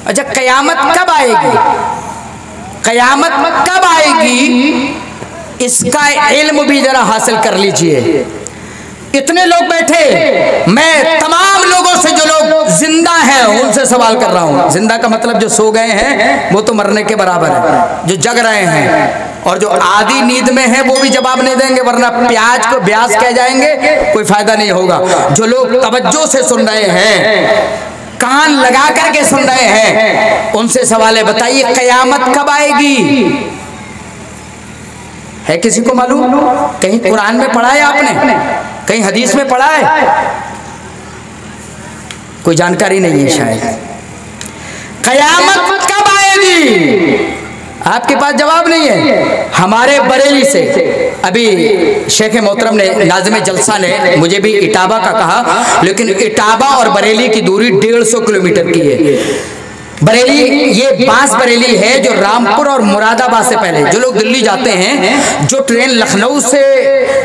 अच्छा, कयामत कब आएगी? कयामत कब आएगी इसका इल्म भी जरा हासिल कर लीजिए। इतने लोग बैठे, मैं तमाम लोगों से जो लोग जिंदा हैं उनसे सवाल कर रहा हूं। जिंदा का मतलब जो सो गए हैं वो तो मरने के बराबर है, जो जग रहे हैं और जो आधी नींद में है वो भी जवाब नहीं देंगे, वरना प्याज को ब्याज कह जाएंगे, कोई फायदा नहीं होगा। जो लोग तवज्जो से सुन रहे हैं, कान लगा करके सुन रहे हैं, उनसे सवाल है, बताइए कयामत कब आएगी? है किसी को मालूम? कहीं कुरान में पढ़ा है आपने? कहीं हदीस में पढ़ा है? कोई जानकारी नहीं है शायद। कयामत कब आएगी आपके पास जवाब नहीं है। हमारे बरेली से अभी शेख मोहतरम ने, नाज़िम जलसा ने मुझे भी इटाबा का कहा, लेकिन इटाबा और बरेली की दूरी 150 किलोमीटर की है। बरेली, ये बांस बरेली है जो रामपुर और मुरादाबाद से पहले, जो लोग दिल्ली जाते हैं, जो ट्रेन लखनऊ से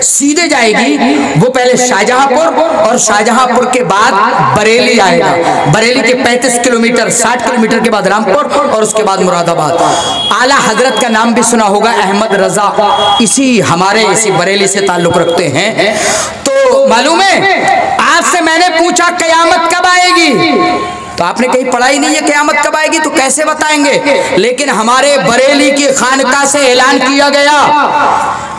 सीधे जाएगी वो पहले शाहजहांपुर और शाहजहांपुर के बाद बरेली आएगा। बरेली के 35 किलोमीटर 60 किलोमीटर के बाद रामपुर और उसके बाद मुरादाबाद। आला हजरत का नाम भी सुना होगा, अहमद रजा, इसी बरेली से ताल्लुक रखते हैं। तो मालूम है, आपसे मैंने पूछा कयामत कब आएगी, तो आपने कहीं पढ़ा ही नहीं है कयामत कब आएगी, तो कैसे बताएंगे? लेकिन हमारे बरेली की खानका से ऐलान किया गया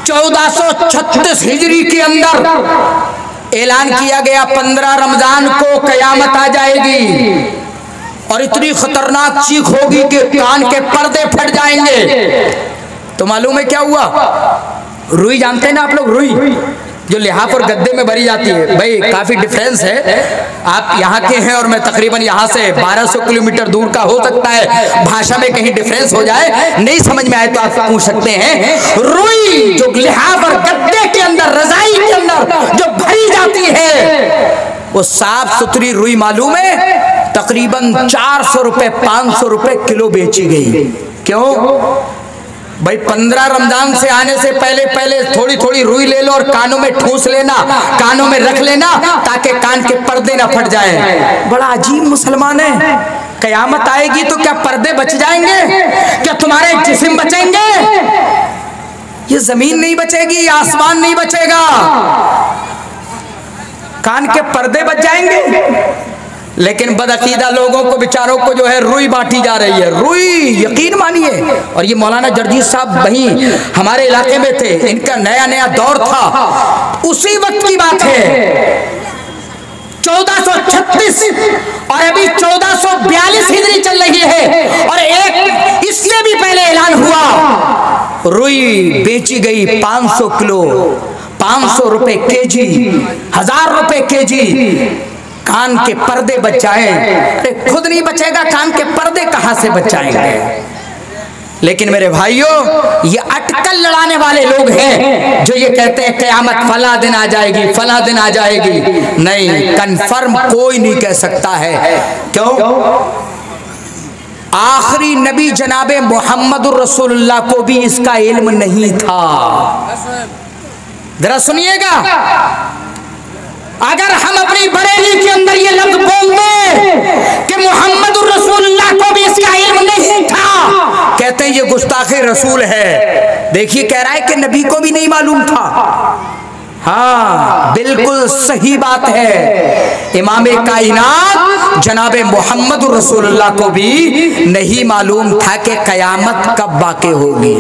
1436 हिजरी के अंदर ऐलान किया गया 15 रमजान को कयामत आ जाएगी और इतनी खतरनाक चीख होगी कि कान के पर्दे फट जाएंगे। तो मालूम है क्या हुआ? रुई जानते हैं ना आप लोग? रुई जो लिहाफ और गद्दे में भरी जाती है, भाई काफी डिफरेंस है। आप यहाँ के हैं और मैं तकरीबन यहाँ से 1200 किलोमीटर दूर का, हो सकता है भाषा में कहीं डिफरेंस हो जाए, नहीं समझ में आए तो आप पूछ सकते हैं। रुई जो लिहाफ और गद्दे के अंदर, रजाई के अंदर जो भरी जाती है, वो साफ सुथरी रुई मालूम है तकरीबन 400 रुपए 500 रुपए किलो बेची गई। क्यों भाई? 15 रमजान से आने से पहले पहले थोड़ी थोड़ी रुई ले लो और कानों में ठूस लेना, कानों में रख लेना, ताकि कान के पर्दे ना फट जाएं। बड़ा अजीब मुसलमान है। कयामत आएगी तो क्या पर्दे बच जाएंगे? क्या तुम्हारे जिस्म बचेंगे? ये जमीन नहीं बचेगी, आसमान नहीं बचेगा, कान के पर्दे बच जाएंगे। लेकिन बदअकीदा लोगों को, बेचारों को जो है रुई बांटी जा रही है। रुई, यकीन मानिए, और ये मौलाना जर्जीर साहब वहीं हमारे इलाके में थे, इनका नया नया दौर था, उसी वक्त की बात है 1436 और अभी 1442 हिजरी चल रही है और एक इससे भी पहले ऐलान हुआ, रुई बेची गई 500 किलो, 500 रुपए केजी, 1000 रुपए केजी। कान के पर्दे बच जाएं, अरे खुद नहीं बचेगा, कान के पर्दे कहां से बच जाएंगे? लेकिन मेरे भाइयों, ये अटकल लड़ाने वाले लोग हैं जो ये कहते हैं कयामत फला दिन आ जाएगी, फला दिन आ जाएगी। नहीं, कंफर्म कोई नहीं कह सकता है। क्यों? आखिरी नबी जनाबे मोहम्मदुर रसूलुल्लाह को भी इसका इल्म नहीं था। जरा सुनिएगा, अगर हम अपनी बरेली के अंदर ये लफ्ज बोल दें कि मोहम्मदुर रसूलुल्लाह को भी इसका इल्म नहीं था, कहते हैं ये गुस्ताखे रसूल है। देखिए, कह रहा है कि नबी को भी नहीं मालूम था। हाँ, बिल्कुल सही बात है। इमामे कायनात जनाबे मोहम्मदुर रसूलुल्लाह को भी नहीं मालूम था कि कयामत कब वाक़ई होगी।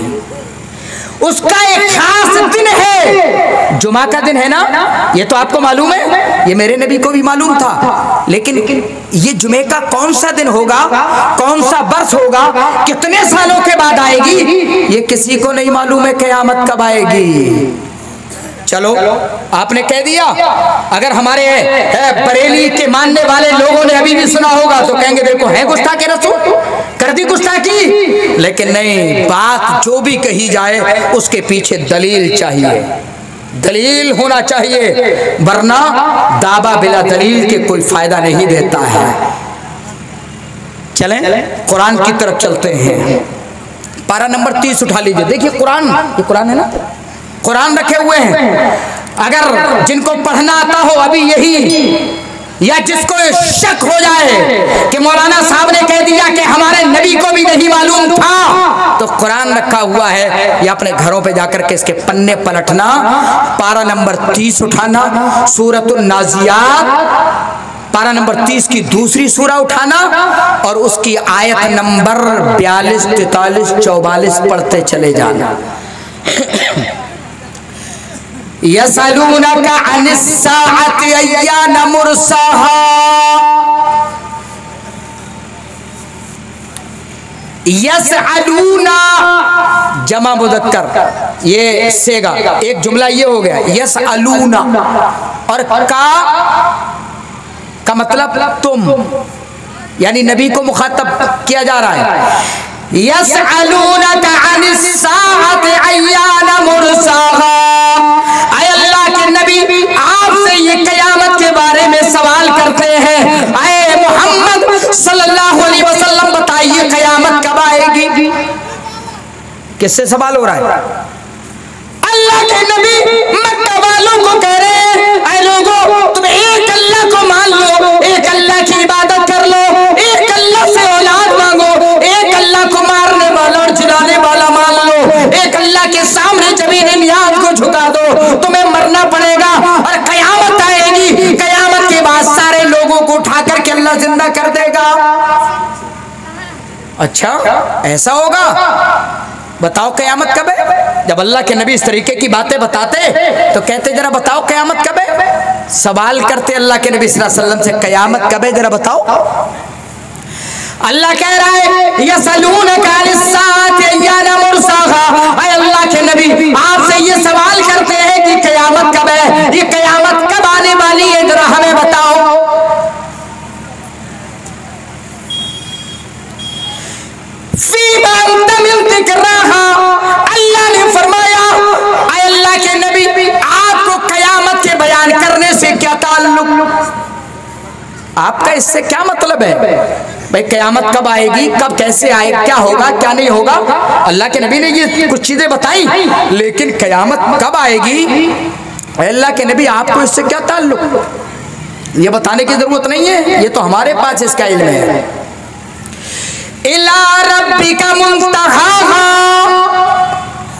उसका एक खास दिन है, जुमा का दिन है ना, ये तो आपको मालूम है, ये मेरे नबी को भी मालूम था। लेकिन ये जुमे का कौन सा दिन होगा, कौन सा वर्ष होगा, कितने सालों के बाद आएगी, ये किसी को नहीं मालूम है कयामत कब आएगी। चलो, आपने कह दिया। अगर हमारे बरेली के मानने वाले लोगों ने अभी भी सुना होगा तो कहेंगे देखो है गुस्ताखे रसूल, कर दी गुस्ताखी। लेकिन नहीं, बात जो भी कही जाए उसके पीछे दलील चाहिए, दलील होना चाहिए, वरना दावा बिला दलील के कोई फायदा नहीं देता है। चलें कुरान की तरफ चलते हैं। पारा नंबर 30 उठा लीजिए। देखिए कुरान, ये कुरान है ना, कुरान रखे हुए हैं। अगर जिनको पढ़ना आता हो अभी यही, या जिसको शक हो जाए कि मौलाना साहब ने कह दिया कि कुरान रखा हुआ है, या अपने घरों पे जाकर के इसके पन्ने पलटना, पारा नंबर 30 उठाना, सूरतुन नाजियात पारा नंबर 30 की दूसरी सूरा उठाना और उसकी आयत नंबर 42, 43, 44 पढ़ते चले जाना। यसअलूनका अनिस्साअति अय्याना मुरसाहा, यसअलूना जमा मुज़क्कर, ये सेगा, एक जुमला ये हो गया यसअलूना, और का मतलब तुम, यानी नबी को मुखातब किया जा रहा है। यसअलूनका अनिस्साअति अय्याना मुरसाहा, ऐ अल्लाह के नबी आपसे ये क़यामत के बारे में सवाल करते हैं। ऐ मोहम्मद सल्लल्लाहु अलैहि वसल्लम बताइए क़यामत कब आएगी? किससे सवाल हो रहा है? अल्लाह के नबी मक्का वालों को कह रहे हैं, ऐ लोगों तुम एक अल्लाह को मान लो, एक अल्लाह की इबादत कर लो, एक अल्लाह से औलाद मांगो, एक अल्लाह को मारने वाला और जिलाने वाला मान लो, एक अल्लाह के सामने जमीन नियाज को झुका दो, तुम्हें मरना पड़ेगा और कयामत आएगी, कयामत के बाद सारे लोगों को उठा करके अल्लाह जिंदा कर देगा। अच्छा ऐसा होगा? बताओ कयामत कब है? जब अल्लाह के नबी इस तरीके की बातें बताते तो कहते जरा बताओ कयामत कब है। सवाल करते अल्लाह के नबी सल्लल्लाहु अलैहि वसल्लम से कयामत कब है जरा बताओ। अल्लाह कह रहा है यसअलूनका अनिस्साअति अय्याना मुरसाहा, ऐ अल्लाह के नबी आपसे ये सवाल करते हैं कि कयामत कब है, ये कयामत कब आने वाली है जरा हमें बताओ। अल्लाह ने फरमाया ऐ अल्लाह के नबी आपको कयामत के बयान करने से क्या ताल्लुक, आपका इससे क्या मतलब है? भाई कयामत कब आएगी, कब कैसे आएगी, क्या होगा क्या नहीं होगा? अल्लाह के नबी ने ये कुछ चीजें बताई, लेकिन कयामत कब आएगी अल्लाह के नबी आपको इससे क्या ताल्लुक, ये बताने की जरूरत नहीं है, ये तो हमारे पास इसका इल्म है। इला रब्बिका मुंतहाहा,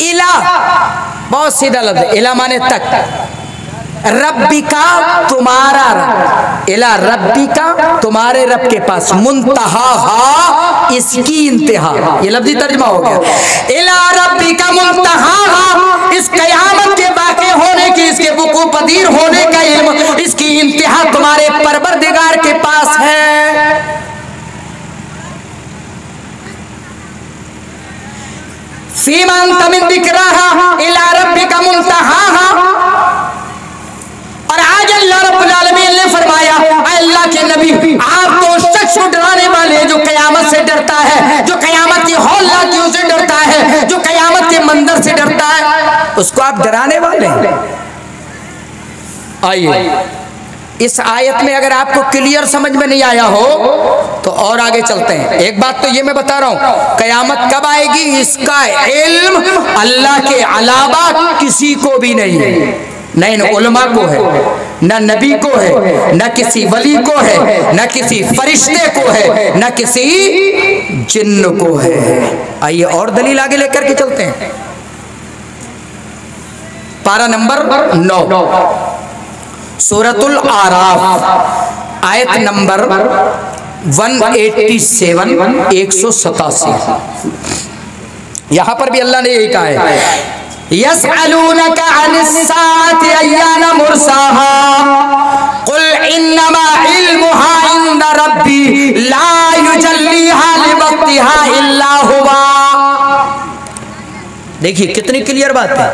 इला बहुत सीधा लफ्ज़ है, इला माने तक, रब्बिका तुम्हारा रब, इला रब्बिका तुम्हारे रब के पास, मुंतहाहा इसकी इंतहा, ये लफ्ज़ी तर्जुमा हो गया। इला रब्बिका मुंतहाहा, इस कयामत के वाक़े होने की, इसके वुकू पदीर होने का इल्म, इसकी इंतहा तुम्हारे परवरदिगार के पास है। फीमान तमिन दिक्राहा इला रब्बिका मुंतहाहा, और आज अल्लाह रब्बुल आलमीन ने फरमाया अल्लाह के नबी आप तो उस शख्स को डराने वाले जो कयामत से डरता है, जो कयामत की हौलनाकियों से डरता है, जो कयामत के मंजर से डरता है, उसको आप डराने वाले हैं। आइए इस आयत में अगर आपको क्लियर समझ में नहीं आया हो तो और आगे चलते हैं। एक बात तो ये मैं बता रहा हूं, कयामत कब आएगी इसका इल्म अल्लाह के अलावा किसी को भी नहीं है, न उलमा को है, न नबी को है, न किसी वली को है, न किसी फरिश्ते को है, न किसी जिन्न को है। आइए और दलील आगे लेकर के चलते हैं। पारा नंबर 9 सूरतुल आराफ आयत नंबर 187 187, यहां पर भी अल्लाह ने यही कहा है यसअलूनका अनिस्साअति अय्याना मुरसाहा कुल इन्नमा इल्मुहा इंद रब्बी ला युजल्लिहा लिवक्तिहा इल्ला हुवा। देखिए कितनी क्लियर बात है।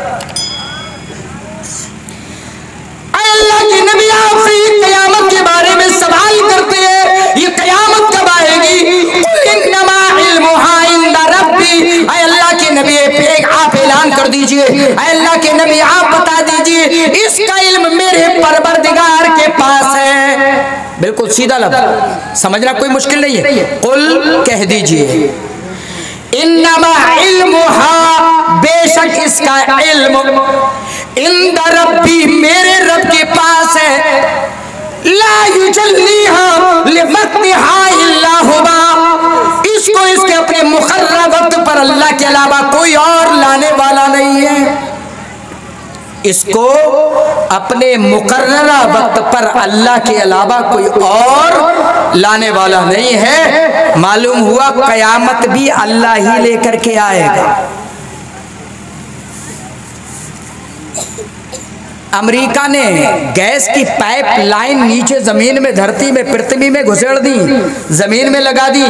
अल्लाह के नबी आपसे ये कयामत के बारे में सवाल करते हैं, ये कयामत कब आएगी? इन्नमा इल्मुहा इंद रब्बी, अल्लाह के नबी आप ऐलान कर दीजिए, अल्लाह के नबी आप बता दीजिए इसका इल्म मेरे परवरदिगार के पास है। बिल्कुल सीधा लफ्ज़, समझना कोई मुश्किल नहीं है। कुल कह दीजिए इन्नमा इल्मुहा, बेशक इसका इल्म इंद रब्बी मेरे रब के पास है, ला युजल्लिहा लिवक्तिहा इल्ला हुवा, इसको इसके अपने मुकर्रर वक्त पर अल्लाह के अलावा इसको अपने मुकर्ररा वक्त पर अल्लाह के अलावा कोई और लाने वाला नहीं है। मालूम हुआ कयामत भी अल्लाह ही लेकर के आएगा। अमेरिका ने गैस की पाइप लाइन नीचे जमीन में, धरती में, पृथ्वी में घुसेड़ दी, जमीन में लगा दी।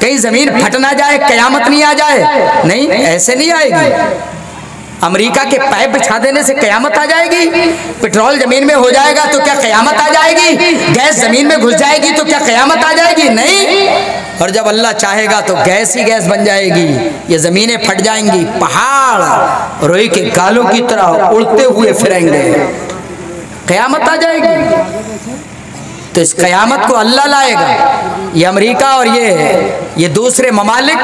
कहीं जमीन फट ना जाए, कयामत नहीं आ जाए। नहीं, ऐसे नहीं आएगी। अमेरिका के पाइप बिछा देने से कयामत आ जाएगी? पेट्रोल जमीन में हो जाएगा तो क्या कयामत आ जाएगी? गैस जमीन में घुस जाएगी तो क्या कयामत आ जाएगी? नहीं। और जब अल्लाह चाहेगा तो गैस ही गैस बन जाएगी, ये जमीनें फट जाएंगी, पहाड़ रोई के गालों की तरह उड़ते हुए फिरेंगे, कयामत आ जाएगी। तो इस कयामत को अल्लाह लाएगा। ये अमेरिका और ये दूसरे ममालिक,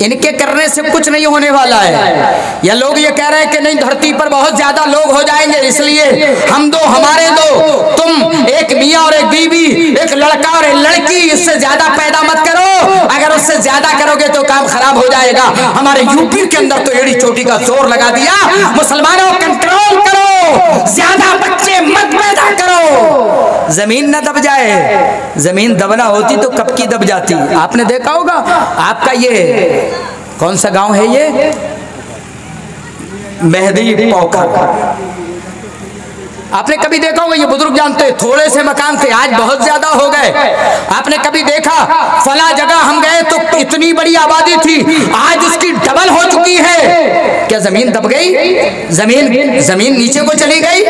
इनके करने से कुछ नहीं होने वाला है। या लोग ये कह रहे हैं कि नहीं, धरती पर बहुत ज्यादा लोग हो जाएंगे, इसलिए हम दो हमारे दो, तुम एक मियाँ और एक बीवी, एक लड़का और एक लड़की, इससे ज्यादा पैदा मत करो। अगर उससे ज्यादा करोगे तो काम खराब हो जाएगा। हमारे यूपी के अंदर तो एड़ी चोटी का जोर लगा दिया, मुसलमानों कंट्रोल करो, ज्यादा बच्चे मत पैदा करो, जमीन न दब जाए। जमीन दबना होती तो कब की दब जाती। आपने देखा होगा, आपका ये कौन सा गांव है, ये मेहदी पोखर, आपने कभी देखा होगा, ये बुजुर्ग जानते, थोड़े से मकान थे, आज बहुत ज्यादा हो गए। आपने कभी देखा फला जगह हम गए तो इतनी बड़ी आबादी थी, आज उसकी डबल हो चुकी है। क्या जमीन दब गई? जमीन नीचे को चली गई?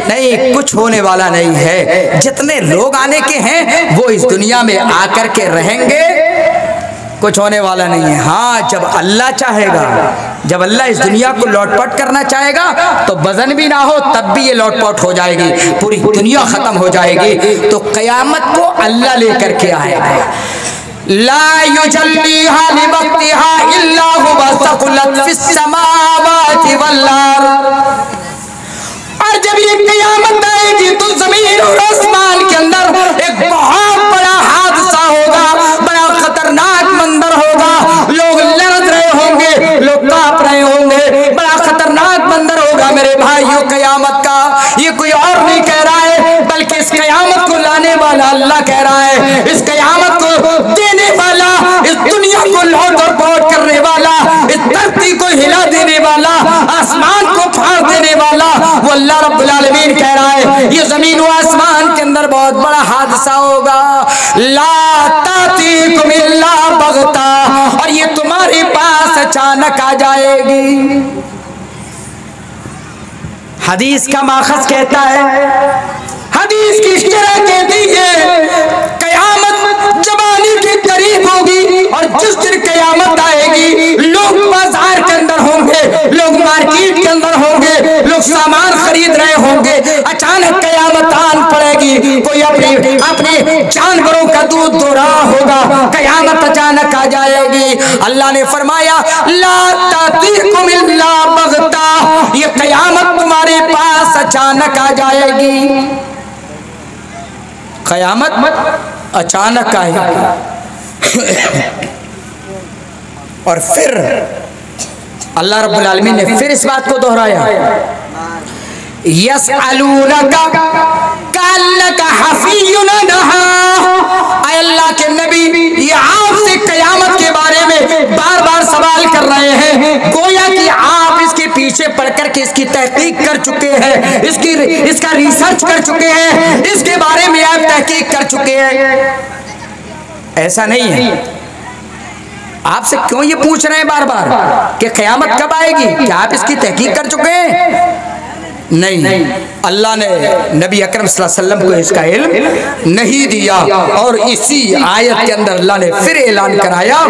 नहीं, कुछ होने वाला नहीं है। जितने लोग आने के हैं वो इस दुनिया में आकर के रहेंगे, कुछ होने वाला नहीं है। हाँ, जब अल्लाह चाहेगा, जब अल्लाह इस दुनिया को लौटपट करना चाहेगा तो वजन भी ना हो तब भी ये लौटपट हो जाएगी, पूरी दुनिया खत्म हो जाएगी। तो कयामत को अल्लाह लेकर के आएगा। ला युजल्लीहा लिवक्तिहा इल्ला हुवा सकुलत फिस समावाति वल अर्द। और जब ये कयामत आएगी तो जमीन और आसमान के अंदर एक बहुत बड़ा हादसा होगा, बड़ा खतरनाक मंजर होगा। लोग लड़ रहे होंगे, लोग कांप रहे होंगे, बड़ा खतरनाक मंजर होगा मेरे भाइयों कयामत का। ये कोई और नहीं कह रहा है, बल्कि इस कयामत को लाने वाला अल्लाह कह रहा है। इस कयामत को देने वाला, इस दुनिया को लौट और पौट करने वाला, इस धरती को हिला देने वाला, आसमान को फाड़ देने वाला वो अल्लाह रब्बुल आलमीन कह रहा है। ये जमीन व आसमान के अंदर बहुत बड़ा हादसा होगा। ला तातीकुम इल्ला बगता, और ये तुम्हारे पास अचानक आ जाएगी। हदीस का माखज कहता है, हदीस की शरह कहती है, कयामत जमाने के करीब होगी और जिस दिन कयामत आएगी लोग बाजार के अंदर होंगे, लोग मार्केट के अंदर होंगे, लोग सामान खरीद रहे होंगे। अचानक कयामत आन पड़ेगी, कोई अपने जानवरों का दूध दो रहा होगा, कयामत अचानक आ जाएगी। अल्लाह ने फरमाया ला तातीकुम इल्ला बगता, ये कयामत तुम्हारे पास अचानक आ जाएगी। कयामत अचानक आएगी। और फिर अल्लाह रब्बुल आलमीन ने फिर इस बात को दोहराया, यसअलूनका कअन्नका हफीयुन अनहा। अल्लाह के नबी ये आपसे कयामत के बारे में बार बार सवाल कर रहे हैं, गोया कि आप इसके पीछे पड़ करके इसकी तहकीक कर चुके हैं, इसका रिसर्च कर चुके हैं, इसके बारे में आप तहकीक कर चुके हैं। ऐसा नहीं है। आपसे क्यों ये पूछ रहे हैं बार बार कि कयामत कब आएगी? क्या आप इसकी तहकीक कर चुके हैं? नहीं, अल्लाह ने नबी अकरम सल्लल्लाहु अलैहि वसल्लम को इसका इल्म नहीं दिया। और इसी आयत के अंदर अल्लाह ने फिर ऐलान कराया,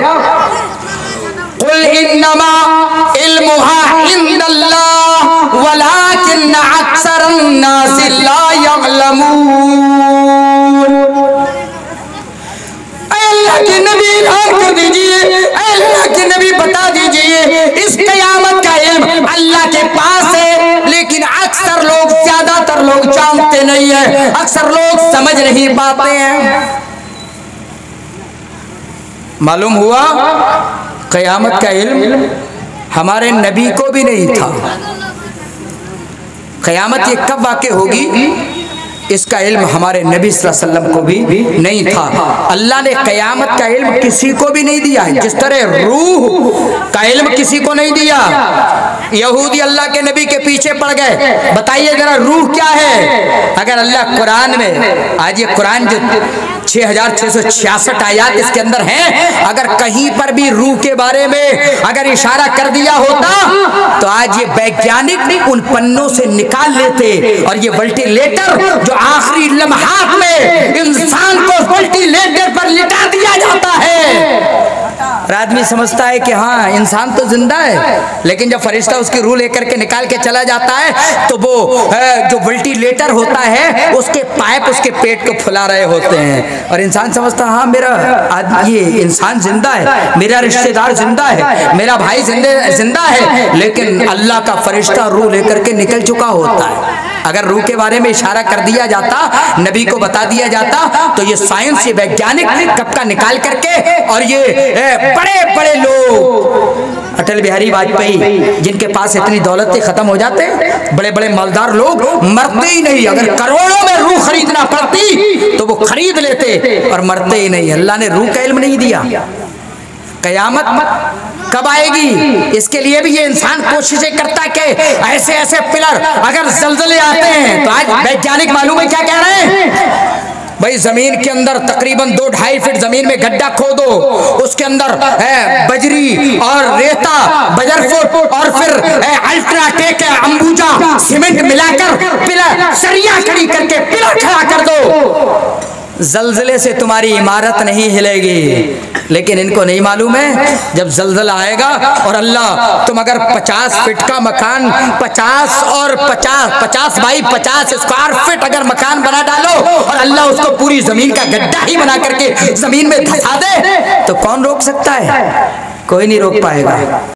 कुल इन्नमा इल्मुहा इंदल्लाह वलाकिन्न अक्सरन नास ला यअलमून। अल्लाह के नबी ऐलान कर दीजिए, अल्लाह के नबी बता दीजिए, इस कयामत का इल्म अल्लाह के पास है, लेकिन अक्सर लोग, ज्यादातर लोग जानते नहीं है, अक्सर लोग समझ नहीं पाते हैं। मालूम हुआ कयामत का इल्म हमारे नबी को भी नहीं था। क़यामत ये कब वाक़े होगी, इसका इल्म हमारे नबी सल्लल्लाहु अलैहि वसल्लम को भी नहीं था। अल्लाह ने क़यामत का इल्म किसी को भी नहीं दिया है, जिस तरह रूह का इल्म किसी को नहीं दिया। यहूदी अल्लाह के नबी के पीछे पड़ गए, बताइए जरा रूह क्या है। अगर अल्लाह कुरान में, आज ये कुरान जो 6666 आयात इसके अंदर हैं, अगर कहीं पर भी रूह के बारे में अगर इशारा कर दिया होता तो आज ये वैज्ञानिक उन पन्नों से निकाल लेते और ये वेंटिलेटर जो आखिरी लम्हात में इंसान को वेंटिलेटर पर लिटा दिया जाता है, और आदमी समझता है कि हाँ इंसान तो जिंदा है, लेकिन जब फरिश्ता उसकी रूह लेकर के निकाल के चला जाता है तो वो जो वेंटिलेटर होता है उसके पाइप उसके पेट को फुला रहे होते हैं, और इंसान समझता है हाँ मेरा ये इंसान जिंदा है, मेरा रिश्तेदार जिंदा है, मेरा भाई जिंदा है, लेकिन अल्लाह का फरिश्ता रूह लेकर के निकल चुका होता है। अगर रूह के बारे में इशारा कर दिया जाता, नबी को बता दिया जाता, तो ये साइंस, ये वैज्ञानिक कब का निकाल करके, और ये बड़े बड़े लोग, अटल बिहारी वाजपेयी जिनके पास इतनी दौलत खत्म हो जाते, बड़े बड़े मालदार लोग मरते ही नहीं, अगर करोड़ों में रूह खरीदना पड़ती तो वो खरीद लेते और मरते ही नहीं। अल्लाह ने रूह का इल्म नहीं दिया। क़यामत कब आएगी, इसके लिए भी ये इंसान कोशिशें करता है कि ऐसे ऐसे पिलर, अगर जलजले आते हैं तो आज वैज्ञानिक मालूम है क्या कह रहे हैं, भाई जमीन के अंदर तकरीबन 2-2.5 फीट जमीन में गड्ढा खोदो, उसके अंदर बजरी और रेता, बजर फुट और फिर अल्ट्राटेक अंबुजा सीमेंट मिलाकर पिलर सरिया खड़ी करके पिलर खड़ा कर दो, जलजले से तुम्हारी इमारत नहीं हिलेगी। लेकिन इनको नहीं मालूम है जब जलजला आएगा और अल्लाह, तुम अगर 50 फीट का मकान 50 बाई 50 स्क्वायर फीट अगर मकान बना डालो और अल्लाह उसको पूरी जमीन का गड्ढा ही बना करके जमीन में धंसा दे, तो कौन रोक सकता है, कोई नहीं रोक पाएगा।